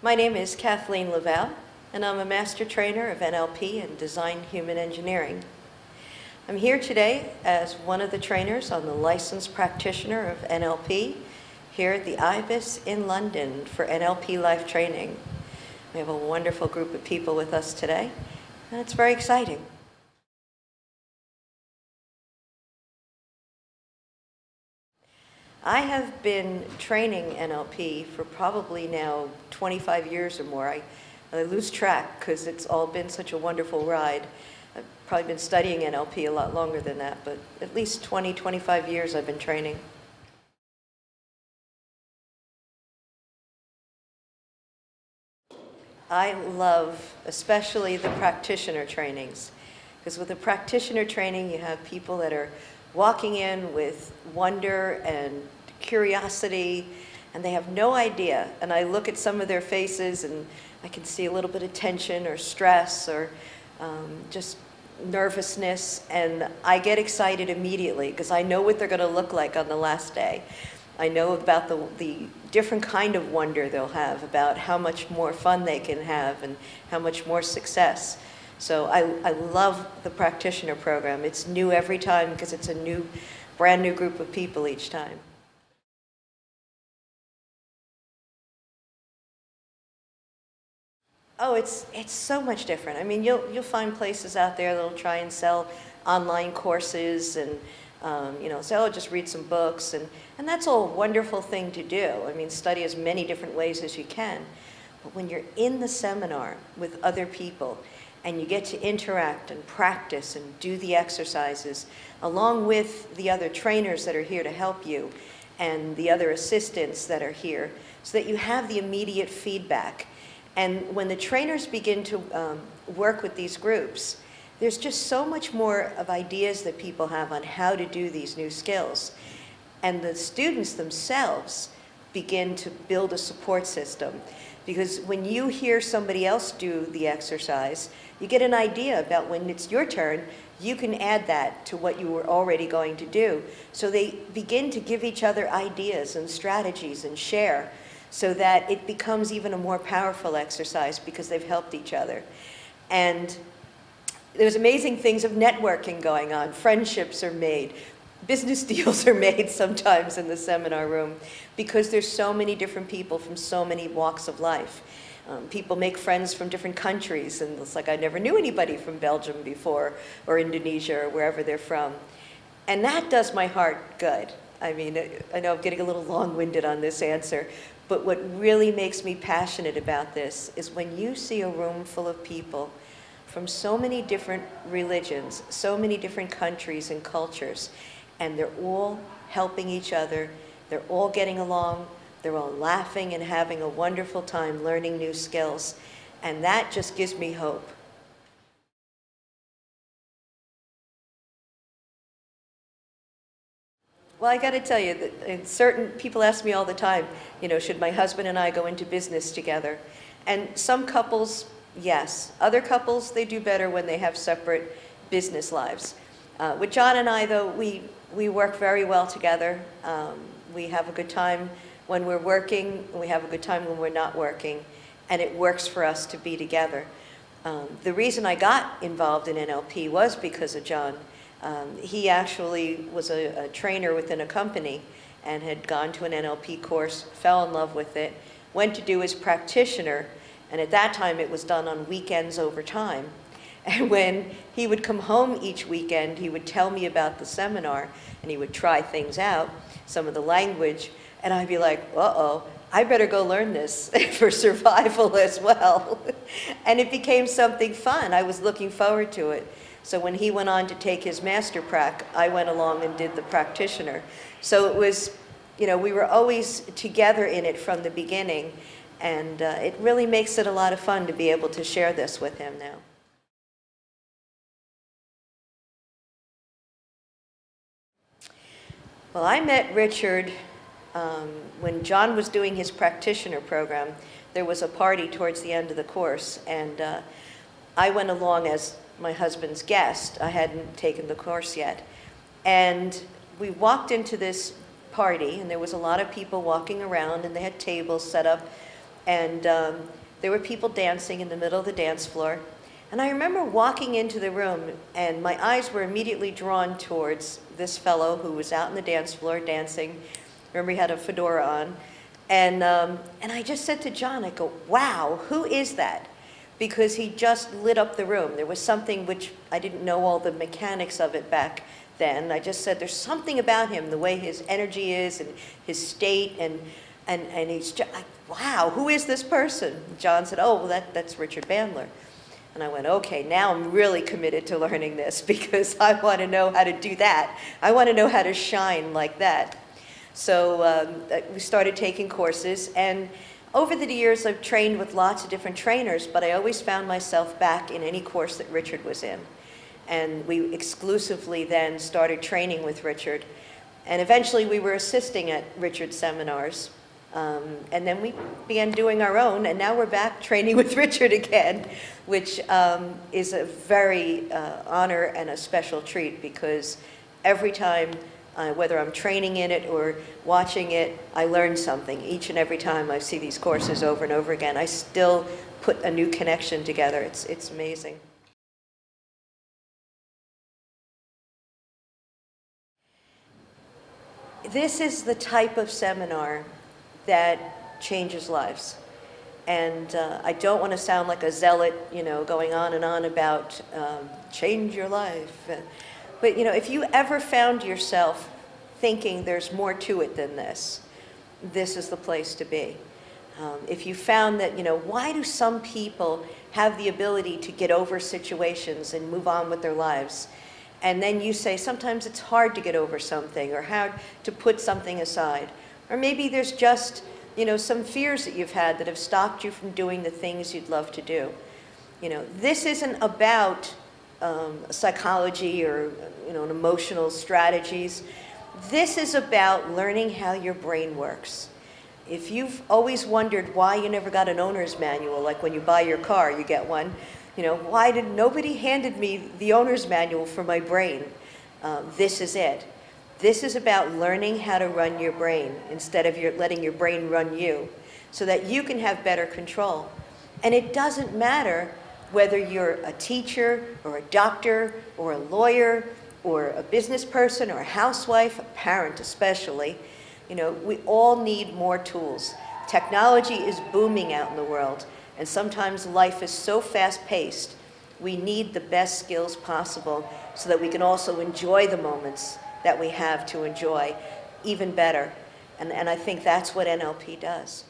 My name is Kathleen La Valle, and I'm a master trainer of NLP and Design Human Engineering. I'm here today as one of the trainers on the licensed practitioner of NLP here at the IBIS in London for NLP Life Training. We have a wonderful group of people with us today, and it's very exciting. I have been training NLP for probably now 25 years or more. I lose track because it's all been such a wonderful ride. I've probably been studying NLP a lot longer than that, but at least 20, 25 years I've been training. I love especially the practitioner trainings, because with the practitioner training you have people that are walking in with wonder and curiosity, and they have no idea. And I look at some of their faces and I can see a little bit of tension or stress or just nervousness, and I get excited immediately because I know what they're going to look like on the last day. I know about the different kind of wonder they'll have, about how much more fun they can have and how much more success. So I love the practitioner program. It's new every time because it's a brand new group of people each time. Oh, it's so much different. I mean, you'll find places out there that'll try and sell online courses and say, oh, just read some books, and that's all a wonderful thing to do. I mean, study as many different ways as you can. But when you're in the seminar with other people and you get to interact and practice and do the exercises along with the other trainers that are here to help you and the other assistants that are here, so that you have the immediate feedback. And when the trainers begin to work with these groups, there's just so much more of ideas that people have on how to do these new skills. And the students themselves begin to build a support system. Because when you hear somebody else do the exercise, you get an idea about when it's your turn, you can add that to what you were already going to do. So they begin to give each other ideas and strategies and share, so that it becomes even a more powerful exercise because they've helped each other. And there's amazing things of networking going on. Friendships are made. Business deals are made sometimes in the seminar room because there's so many different people from so many walks of life. People make friends from different countries, and it's like I never knew anybody from Belgium before, or Indonesia, or wherever they're from. And that does my heart good. I mean, I know I'm getting a little long-winded on this answer, but what really makes me passionate about this is when you see a room full of people from so many different religions, so many different countries and cultures, and they're all helping each other, they're all getting along, they're all laughing and having a wonderful time learning new skills, and that just gives me hope. Well, I got to tell you that certain people ask me all the time, should my husband and I go into business together? And some couples, yes. Other couples, they do better when they have separate business lives. With John and I, though, we work very well together. We have a good time when we're working, and we have a good time when we're not working, and it works for us to be together. The reason I got involved in NLP was because of John. He actually was a trainer within a company and had gone to an NLP course, fell in love with it, went to do his practitioner, and at that time it was done on weekends over time. And when he would come home each weekend, he would tell me about the seminar, and he would try things out, some of the language, and I'd be like, uh-oh, I better go learn this for survival as well. And it became something fun. I was looking forward to it. So when he went on to take his master prac, I went along and did the practitioner. So it was, we were always together in it from the beginning, and it really makes it a lot of fun to be able to share this with him now. Well, I met Richard when John was doing his practitioner program. There was a party towards the end of the course, and I went along as my husband's guest. I hadn't taken the course yet. And we walked into this party, and there was a lot of people walking around, and they had tables set up. And there were people dancing in the middle of the dance floor. And I remember walking into the room, and my eyes were immediately drawn towards this fellow who was out on the dance floor dancing. Remember, he had a fedora on. And I just said to John, I go, wow, who is that? Because he just lit up the room. There was something which I didn't know all the mechanics of it back then. I just said, there's something about him, the way his energy is and his state, and he's just like, wow, who is this person? John said, oh, well, that's Richard Bandler. And I went, okay, now I'm really committed to learning this because I want to know how to do that. I want to know how to shine like that. So we started taking courses, and over the years I've trained with lots of different trainers, but I always found myself back in any course that Richard was in. And we exclusively then started training with Richard. And eventually we were assisting at Richard's seminars. And then we began doing our own, and now we're back training with Richard again, which is a very honor and a special treat, because every time, whether I'm training in it or watching it, I learn something. Each and every time I see these courses over and over again, I still put a new connection together. It's amazing. This is the type of seminar that changes lives. And I don't want to sound like a zealot, going on and on about change your life. But if you ever found yourself thinking there's more to it than this, this is the place to be. If you found that, why do some people have the ability to get over situations and move on with their lives? And then you say, sometimes it's hard to get over something, or hard to put something aside. Or maybe there's just, some fears that you've had that have stopped you from doing the things you'd love to do. This isn't about psychology or, an emotional strategies. This is about learning how your brain works. If you've always wondered why you never got an owner's manual, like when you buy your car, you get one, why did nobody handed me the owner's manual for my brain? This is it. This is about learning how to run your brain instead of letting your brain run you, so that you can have better control. And it doesn't matter whether you're a teacher or a doctor or a lawyer or a business person or a housewife, a parent especially. We all need more tools. Technology is booming out in the world, and sometimes life is so fast-paced. We need the best skills possible so that we can also enjoy the moments that we have to enjoy even better. And I think that's what NLP does.